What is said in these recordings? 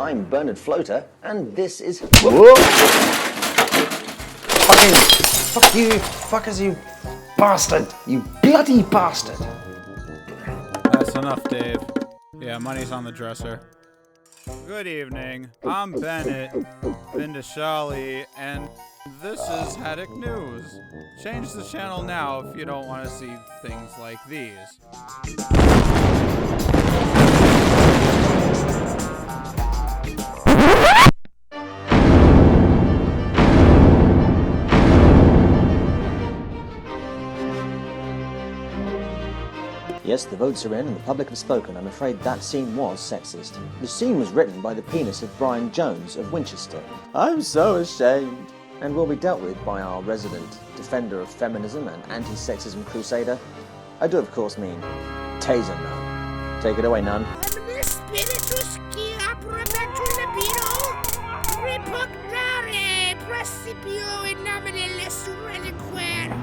I'm Bernard Floater, and this is... Whoa! Fuck you, fuckers, you bastard! You bloody bastard! That's enough, Dave. Yeah, money's on the dresser. Good evening. I'm Bennet, Shali, and this is Haddock News. Change the channel now if you don't want to see things like these. Yes, the votes are in and the public have spoken. I'm afraid that scene was sexist. The scene was written by the penis of Brian Jones of Winchester. I'm so ashamed. And will be dealt with by our resident defender of feminism and anti-sexism crusader. I do, of course, mean taser nun. Take it away, nun. Spiritus qui approbatur libido, repugnare principio in nomine lessu reliquere.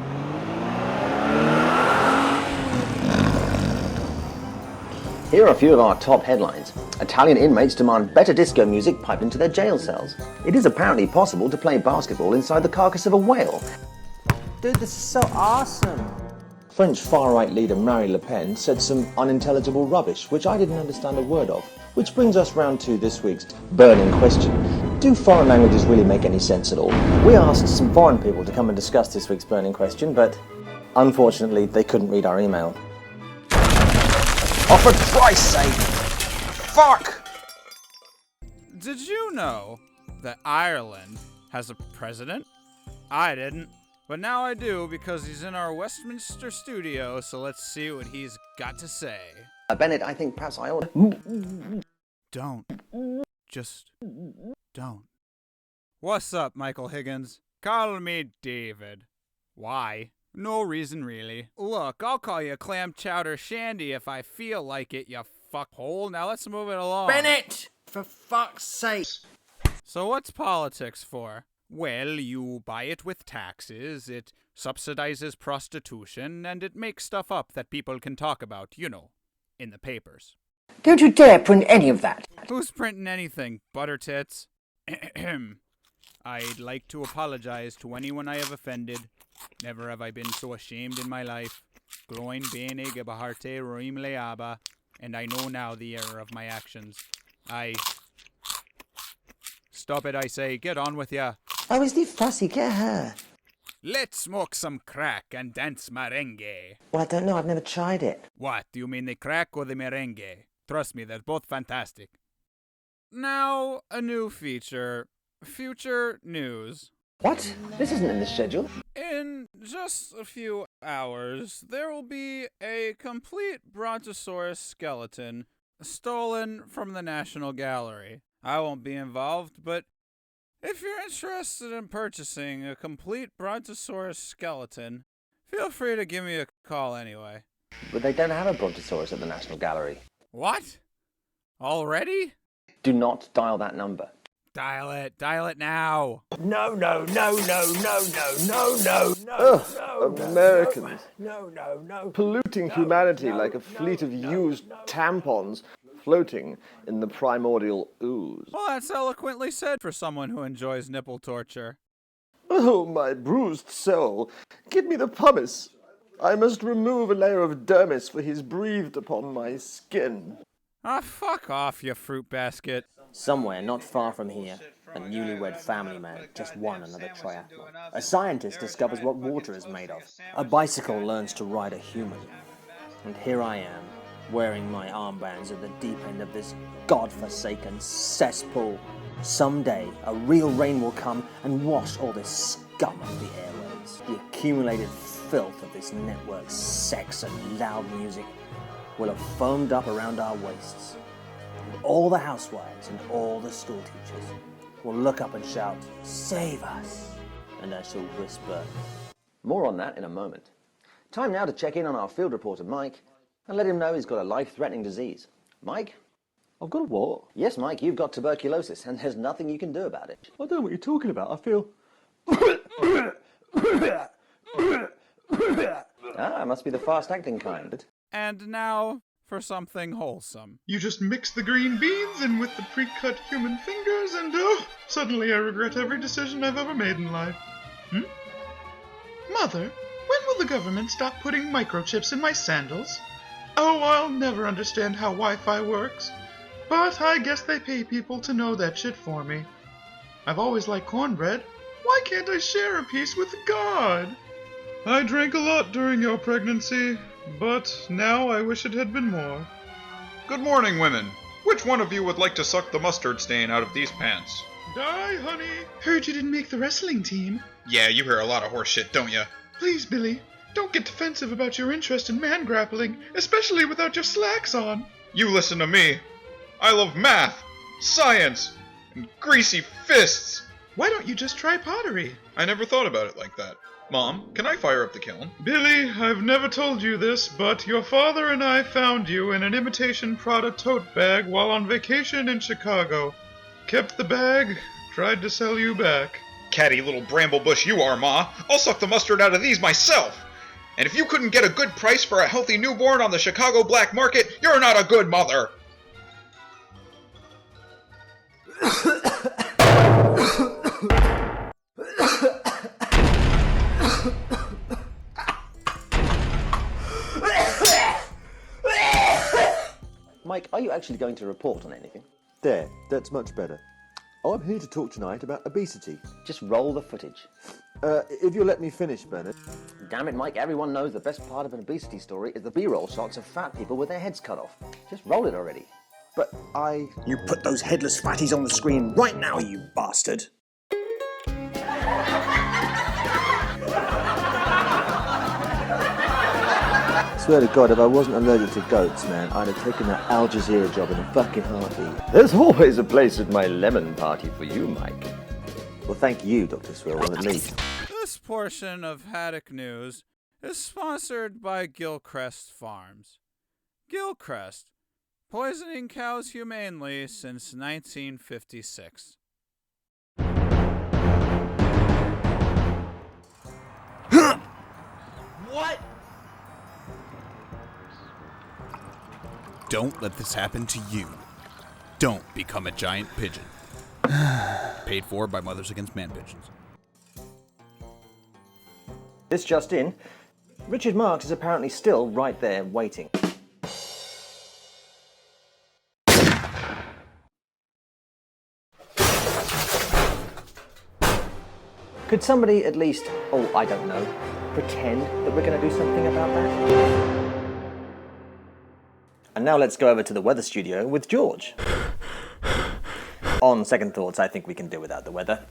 Here are a few of our top headlines. Italian inmates demand better disco music piped into their jail cells. It is apparently possible to play basketball inside the carcass of a whale. Dude, this is so awesome! French far-right leader Marine Le Pen said some unintelligible rubbish, which I didn't understand a word of. Which brings us round to this week's burning question. Do foreign languages really make any sense at all? We asked some foreign people to come and discuss this week's burning question, but unfortunately they couldn't read our email. Oh, for Christ's sake! Fuck! Did you know that Ireland has a president? I didn't, but now I do because he's in our Westminster studio, so let's see what he's got to say. Bennet, I think perhaps I ought... Don't. Just don't. What's up, Michael Higgins? Call me David. Why? No reason, really. Look, I'll call you Clam Chowder Shandy if I feel like it, you fuckhole. Now let's move it along. Bennet! For fuck's sake! So what's politics for? Well, you buy it with taxes, it subsidizes prostitution, and it makes stuff up that people can talk about, you know, in the papers. Don't you dare print any of that. Who's printing anything, butter tits? I'd like to apologize to anyone I have offended. Never have I been so ashamed in my life. Gloin bene gebaharte roim leaba, and I know now the error of my actions. Stop it, I say. Get on with ya. Oh, isn't he fussy? Get her. Let's smoke some crack and dance merengue. Well, I don't know. I've never tried it. What, do you mean the crack or the merengue? Trust me, they're both fantastic. Now, a new feature. Future news. What? This isn't in the schedule. In just a few hours, there will be a complete brontosaurus skeleton stolen from the National Gallery. I won't be involved, but if you're interested in purchasing a complete brontosaurus skeleton, feel free to give me a call anyway. But they don't have a brontosaurus at the National Gallery. What? Already? Do not dial that number. Dial it now. No, no, no, no, no, no, no, no, no. Ugh, Americans. No. Polluting humanity like a fleet of used tampons floating in the primordial ooze. Well, that's eloquently said for someone who enjoys nipple torture. Oh, my bruised soul. Give me the pumice. I must remove a layer of dermis for he's breathed upon my skin. Ah, fuck off, you fruit basket. Somewhere not far from here, a newlywed family man just won another triathlon. A scientist discovers what water is made of. A bicycle learns to ride a human. And here I am, wearing my armbands at the deep end of this godforsaken cesspool. Someday, a real rain will come and wash all this scum off the airways. The accumulated filth of this network's sex and loud music will have foamed up around our waists. And all the housewives and all the school teachers will look up and shout, "Save us!" And I shall whisper, More on that in a moment. Time now to check in on our field reporter, Mike, and let him know he's got a life-threatening disease. Mike? I've got a what? Yes, Mike, you've got tuberculosis, and there's nothing you can do about it. I don't know what you're talking about. I feel... Ah, it must be the fast-acting kind. And now for something wholesome. You just mix the green beans in with the pre-cut human fingers and suddenly I regret every decision I've ever made in life. Mother, when will the government stop putting microchips in my sandals? Oh, I'll never understand how Wi-Fi works, but I guess they pay people to know that shit for me. I've always liked cornbread. Why can't I share a piece with God? I drank a lot during your pregnancy, but now I wish it had been more. Good morning, women. Which one of you would like to suck the mustard stain out of these pants? Die, honey. Heard you didn't make the wrestling team. Yeah, you hear a lot of horse shit, don't ya? Please, Billy, don't get defensive about your interest in man grappling, especially without your slacks on. You listen to me. I love math, science, and greasy fists. Why don't you just try pottery? I never thought about it like that. Mom, can I fire up the kiln? Billy, I've never told you this, but your father and I found you in an imitation Prada tote bag while on vacation in Chicago. Kept the bag, tried to sell you back. Catty little bramblebush you are, Ma. I'll suck the mustard out of these myself. And if you couldn't get a good price for a healthy newborn on the Chicago black market, you're not a good mother. Mike, are you actually going to report on anything? There, that's much better. I'm here to talk tonight about obesity. Just roll the footage. If you'll let me finish, Bennet. Damn it, Mike, everyone knows the best part of an obesity story is the B-roll shots of fat people with their heads cut off. Just roll it already. But You put those headless fatties on the screen right now, you bastard! swear to God, if I wasn't allergic to goats, man, I'd have taken that Al Jazeera job in a fucking heartbeat. There's always a place at my lemon party for you, Mike. Well, thank you, Dr. Swivel, at least. This portion of Haddock News is sponsored by Gilchrist Farms. Gilchrist, poisoning cows humanely since 1956. What? Don't let this happen to you. Don't become a giant pigeon. Paid for by Mothers Against Man Pigeons. This just in, Richard Marx is apparently still right there waiting. Could somebody at least, I don't know, pretend that we're going to do something about that? And now let's go over to the weather studio with George. On second thoughts, I think we can do without the weather.